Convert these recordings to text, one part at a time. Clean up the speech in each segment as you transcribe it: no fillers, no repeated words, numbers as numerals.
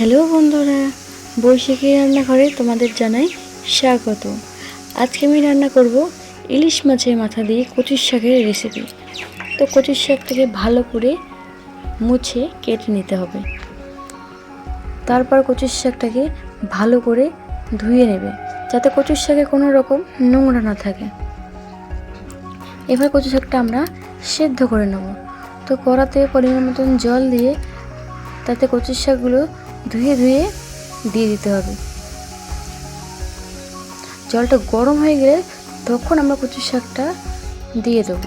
Hello বন্ধুরা, বৈশাখী রান্নাঘরে তোমাদের জানাই স্বাগত। আজকে আমি রান্না করব ইলিশ মাছের মাথা দিয়ে কচুর শাকের রেসিপি। তো কচুর শাকটাকে ভালো করে মুছে কেটে নিতে হবে। তারপর কচুর শাকটাকে ভালো করে ধুয়ে নেবে, যাতে কচুর শাকে কোনো রকম নোংরা না থাকে। এবার কচুর শাকটা আমরা সেদ্ধ করে নেব। তো কড়াতে পরিমাণ মতন জল দিয়ে তাতে কচুর শাকগুলো ধুয়ে দিয়ে দিতে হবে। জলটা গরম হয়ে গেলে তখন আমরা কচুর শাকটা দিয়ে দেবো।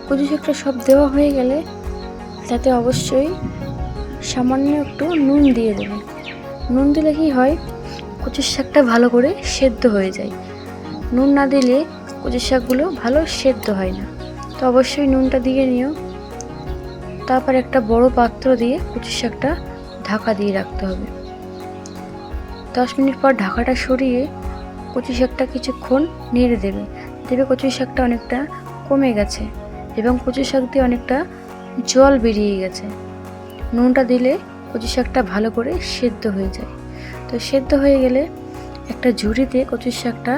কচু শাকটা সব দেওয়া হয়ে গেলে তাতে অবশ্যই সামান্য একটু নুন দিয়ে দেবে। নুন দিলে কি হয়, কচুর শাকটা ভালো করে সেদ্ধ হয়ে যায়। নুন না দিলে কচুর শাকগুলো ভালো সেদ্ধ হয় না। তো অবশ্যই নুনটা দিয়ে নিও। তারপর একটা বড় পাত্র দিয়ে কচুর শাকটা ঢাকা দিয়ে রাখতে হবে। 10 মিনিট পর ঢাকাটা সরিয়ে কচু শাকটা কিছুক্ষণ নেড়ে দেবে। কচু শাকটা অনেকটা কমে গেছে এবং কচু শাক দিয়ে অনেকটা জল বেরিয়ে গেছে। নুনটা দিলে কচু শাকটা ভালো করে সেদ্ধ হয়ে যায়। তো সেদ্ধ হয়ে গেলে একটা ঝুড়িতে কচু শাকটা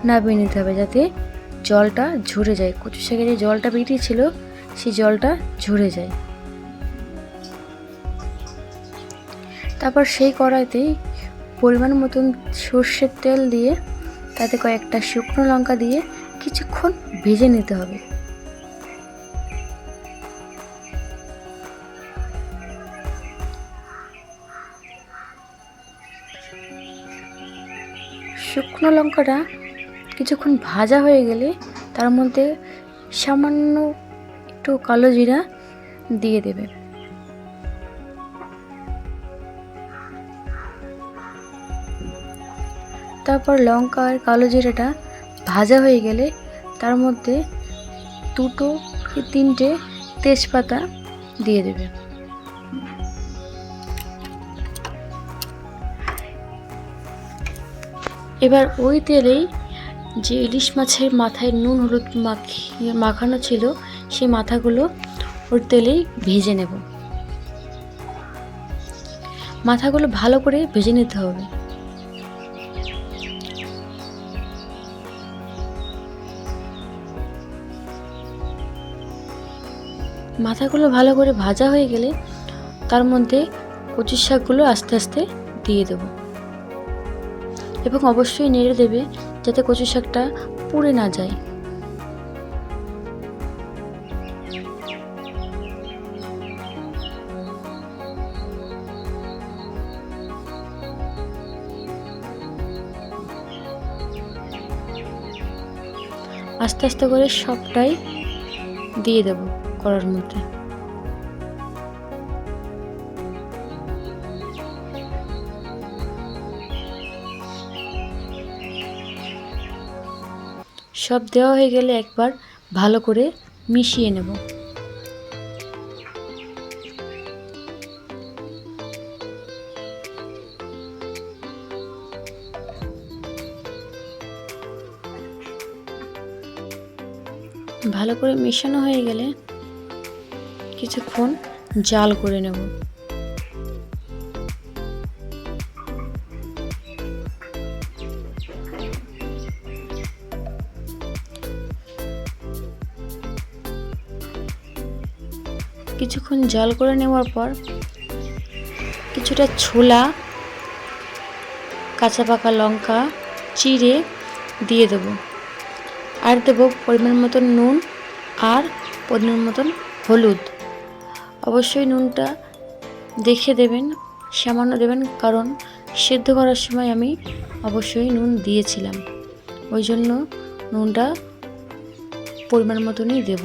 নামিয়ে নিতে হবে, যাতে জলটা ঝরে যায়। কচু শাকের যে জলটা বেরিয়েছিল সেই জলটা ঝরে যায়। তারপর সেই কড়াইতেই পরিমাণ মতন সর্ষের তেল দিয়ে তাতে কয়েকটা শুকনো লঙ্কা দিয়ে কিছুক্ষণ ভেজে নিতে হবে। শুকনো লঙ্কাটা কিছুক্ষণ ভাজা হয়ে গেলে তার মধ্যে সামান্য একটু কালো জিরা দিয়ে দেবে। তারপর লঙ্কা আর কালো জিরাটা ভাজা হয়ে গেলে তার মধ্যে 2 কি 3টে তেজপাতা দিয়ে দেবে। এবার ওই তেলেই যে ইলিশ মাছের মাথায় নুন হলুদ মাখানো ছিল সেই মাথাগুলো ওর তেলেই ভেজে নেব। মাথাগুলো ভালো করে ভেজে নিতে হবে। মাথাগুলো ভালো করে ভাজা হয়ে গেলে তার মধ্যে কচুর শাকগুলো আস্তে আস্তে দিয়ে দেব এবং অবশ্যই নেড়ে দেবে, যাতে কচু শাকটা পুড়ে না যায়। আস্তে আস্তে করে সবটাই দিয়ে দেব কড়ার মধ্যে। সব দেওয়া হয়ে গেলে একবার ভালো করে মিশিয়ে নেব। ভালো করে মেশানো হয়ে গেলে কিছুক্ষণ জাল করে নেব। কিছুক্ষণ জাল করে নেওয়ার পর কিছুটা ছোলা, কাঁচা পাকা লঙ্কা চিড়ে দিয়ে দেব। আর দেব পরিমাণ মতন নুন আর পরিমাণ মতন হলুদ। অবশ্যই নুনটা দেখে দেবেন, সামান্য দেবেন, কারণ সেদ্ধ করার সময় আমি অবশ্যই নুন দিয়েছিলাম, ওই জন্য নুনটা পরিমাণ মতনই দেব।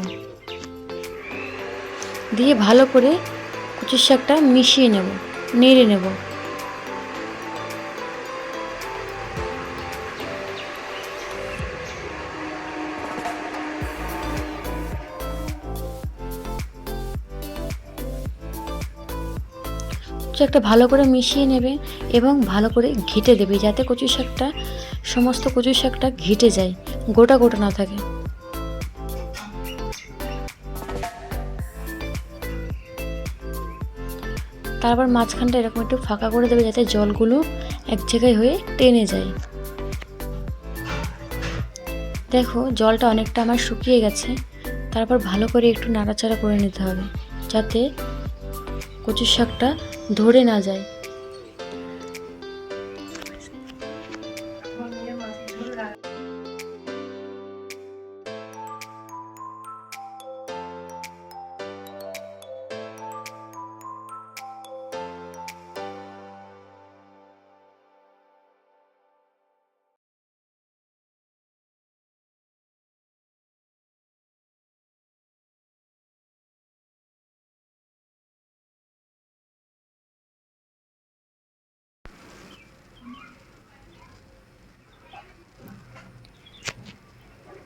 দিয়ে ভালো করে কচুর শাকটা মিশিয়ে নেব। নেড়ে নেব। একটা ভালো করে মিশিয়ে নেবে এবং ভালো করে ঘেঁটে দেবে, যাতে কচু শাকটা সমস্ত কচু শাকটা ঘেঁটে যায়, গোটা গোটা না থাকে। তারপর মাঝখানটা এরকম একটু ফাঁকা করে দেবে, যাতে জলগুলো এক জায়গায় হয়ে টেনে যায়। দেখো জলটা অনেকটা আমার শুকিয়ে গেছে। তারপর ভালো করে একটু নাড়াচাড়া করে নিতে হবে, যাতে কচু শাকটা ধরে না যায়।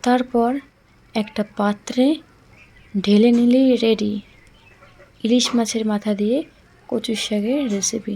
তারপর একটা পাত্রে ঢেলে নিলেই রেডি ইলিশ মাছের মাথা দিয়ে কচু শাকের রেসিপি।